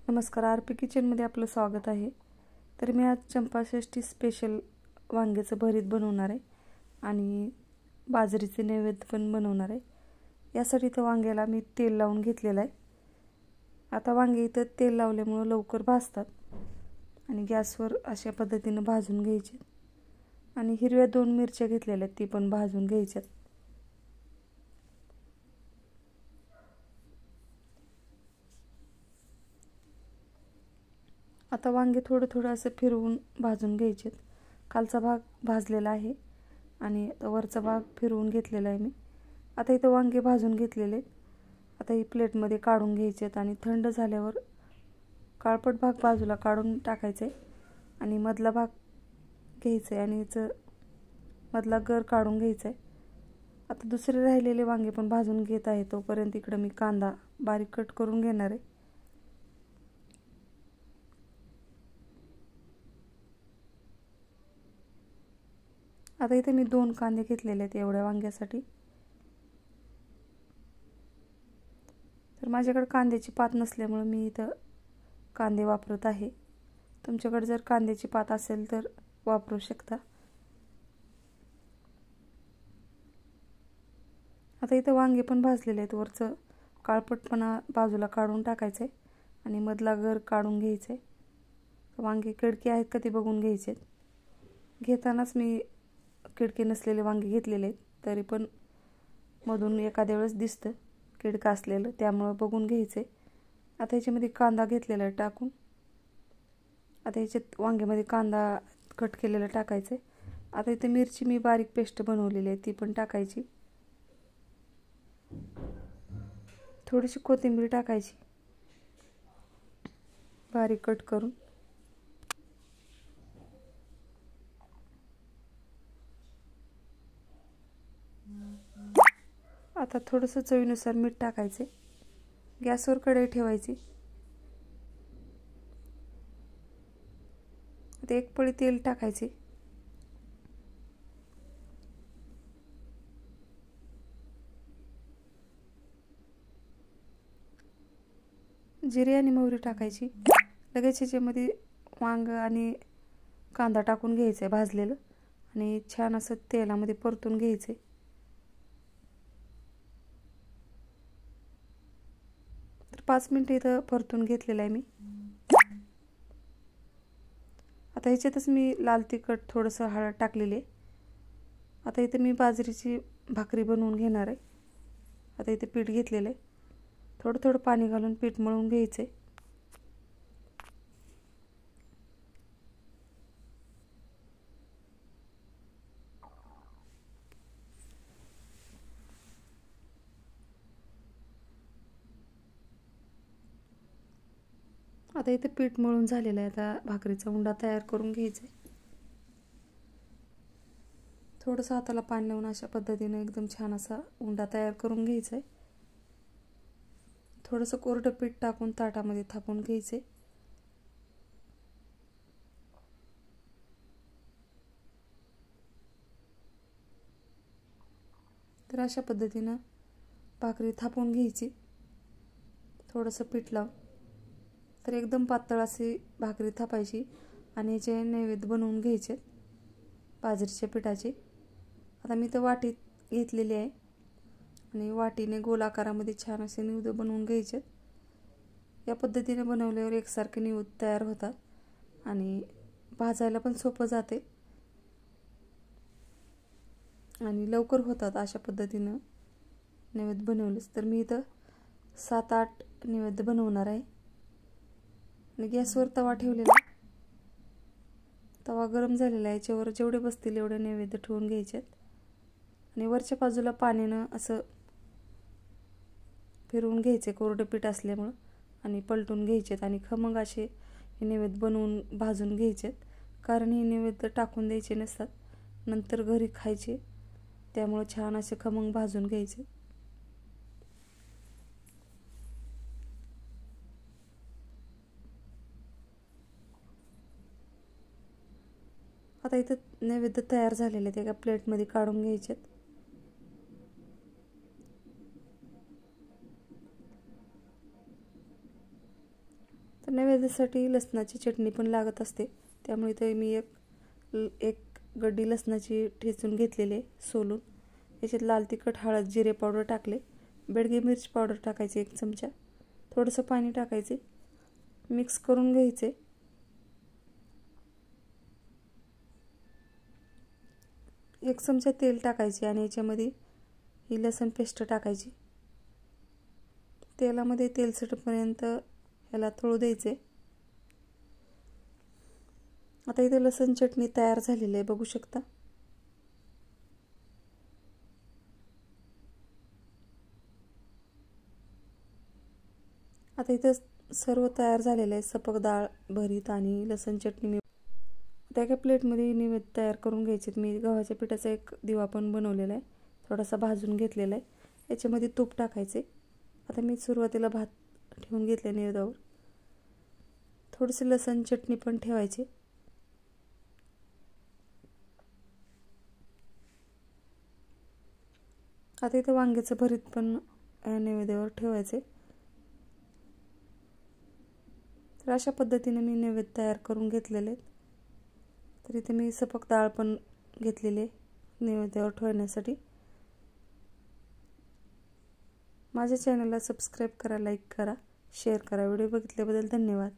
नमस्कार, आरपी किचनमध्ये आपलं स्वागत आहे। तर मी आज चंपाषष्ठी स्पेशल वांग्याचं भरीत बनवणार आहे आणि बाजरीचे नैवेद्य पण बनवणार आहे। यासाठी तर वांग्याला मी तेल लावून घेतलेलं आहे। आता वांगे इथं तेल लावल्यामुळे लवकर भाजतात आणि गॅसवर अशा पद्धतीने भाजून घ्यायचे आणि हिरव्या 2 मिरच्या घेतलेल्या आहेत, ती पण भाजून घ्यायच्यात। आता वांगे थोडं थोडं असं फिरवून भाजून घ्यायचे। खालचा भाग भाजलेला आहे आणि वरचा भाग फिरवून घेतलेला आहे मी। आता इथं वांगे भाजून घेतलेले आहेत। आता ही प्लेटमध्ये काढून घ्यायचे आहेत आणि थंड झाल्यावर काळपट भाग बाजूला काढून टाकायचा आहे आणि मधला भाग घ्यायचा आहे आणि याचं मधला गर काढून घ्यायचा आहे। आता दुसरे राहिलेले वांगे पण भाजून घेत आहे। तोपर्यंत इकडे मी कांदा बारीक कट करून घेणार आहे। आता इथे मी 2 कांदे घेतलेले आहेत एवढ्या वांग्यासाठी। तर माझ्याकडे कांद्याची पात नसल्यामुळे मी इथं कांदे वापरत आहे। तुमच्याकडे जर कांद्याची पात असेल तर वापरू शकता। आता इथं वांगे पण भाजलेले आहेत। वरचं काळपटपणा बाजूला काढून टाकायचं आहे आणि मधला गर काढून घ्यायचं आहे। वांगे किडके आहेत का ते बघून घ्यायचे। घेतानाच मी किडके नसलेले वांगे घेतलेले आहेत, तरी पण मधून एखाद्या वेळेस दिसतं किडका असलेलं, त्यामुळे बघून घ्यायचे। आता याच्यामध्ये कांदा घेतलेला आहे टाकून। आता याच्यात वांग्यामध्ये कांदा कट केलेला टाकायचं आहे। आता इथे मिरची मी बारीक पेस्ट बनवलेली आहे, ती पण टाकायची। थोडीशी कोथिंबीर टाकायची बारीक कट करून। आता थोडंसं चवीनुसार मीठ टाकायचे। गॅसवर कढई ठेवायची। आता 1 पळी तेल टाकायचे। जिरे आणि मोहरी टाकायची। लगेच याच्यामध्ये वांग आणि कांदा टाकून घ्यायचं आहे भाजलेलं आणि छान असं तेलामध्ये परतून घ्यायचं आहे। तर 5 मिनिटं इथं परतून घेतलेलं आहे मी। आता ह्याच्यातच मी लाल तिखट थोडंसं हळद टाकलेली आहे। आता इथे मी बाजरीची भाकरी बनवून घेणार आहे। आता इथे पीठ घेतलेलं आहे, थोडं थोडं पाणी घालून पीठ मळून घ्यायचं आहे। आता इथे पीठ मळून झालेलं आहे। आता भाकरीचा उंडा तयार करून घ्यायचा आहे। थोडंसं हाताला पाणी लावून अशा पद्धतीने एकदम छान असा उंडा तयार करून घ्यायचा आहे। थोडंसं कोरडं पीठ टाकून ताटामध्ये थापून घ्यायचे। तर अशा पद्धतीनं भाकरी थापून घ्यायची थोडंसं पीठ लावून। तर एकदम पातळ अशी भाकरी थापायची आणि याचे नैवेद्य बनवून घ्यायचे बाजरीच्या पिठाचे। आता मी तर वाटीत घेतलेली आहे आणि वाटीने गोल आकारामध्ये छान असे निवेद्य बनवून घ्यायचे। या पद्धतीने बनवल्यावर एकसारखे निवेद्य तयार होतात आणि भाजायला पण सोपं जाते आणि लवकर होतात। अशा पद्धतीनं नैवेद्य बनवलेस तर मी इथं 7-8 नैवेद्य बनवणार आहे आणि गॅसवर तवा ठेवलेला। तवा गरम झालेला आहे, याच्यावर जेवढे बसतील एवढे नैवेद्य ठेवून घ्यायचे आणि वरच्या बाजूला पाण्यानं असं फिरवून घ्यायचे कोरडे पीठ असल्यामुळं आणि पलटून घ्यायचेत आणि खमंग असे हे नैवेद्य बनवून भाजून घ्यायचेत, कारण हे नैवेद्य टाकून द्यायचे नसतात, नंतर घरी खायचे, त्यामुळे छान असे खमंग भाजून घ्यायचे। आता इथं नैवेद्य तयार झालेले ते एका प्लेटमध्ये काढून घ्यायचेत। तर नैवेद्यासाठी लसणाची चटणी पण लागत असते, त्यामुळे ते मी एक गड्डी लसणाची ठेचून घेतलेले सोलून. याच्यात लाल तिखट, हळद, जिरे पावडर टाकले. बेडगी मिरच पावडर टाकायची 1 चमचा. थोडंसं पाणी टाकायचे, मिक्स करून घ्यायचे. एक चमचा तेल टाकायचे आणि याच्यामध्ये ही लसूण पेस्ट टाकायची. तेलामध्ये तेल सुटेपर्यंत याला तळू द्यायचे. आता इथे लसूण चटणी तयार झालेली आहे, बघू शकता. आता इथे सर्व तयार झालेलं आहे. सपक डाळ, भरीत आणि लसूण चटणी. आता एका प्लेटमध्ये नैवेद्य तयार करून घ्यायचे. मी गव्हाच्या पिठाचा एक दिवा पण बनवलेला आहे, थोडासा भाजून घेतलेला आहे. याच्यामध्ये तूप टाकायचे. आता मी सुरुवातीला भात ठेवून घेतले नैवेद्यावर. थोडीशी लसूण चटणी पण ठेवायची. आता इथे वांग्याचं भरीत पण नैवेद्यावर ठेवायचे. तर अशा पद्धतीने मी नैवेद्य तयार करून घेतलेले आहेत. तर इथे मी सपक डाळ पण घेतलेली आहे नैवेद्यावर ठेवण्यासाठी. माझ्या चॅनलला सबस्क्राईब करा, लाईक करा, शेअर करा. व्हिडिओ बघितल्याबद्दल धन्यवाद.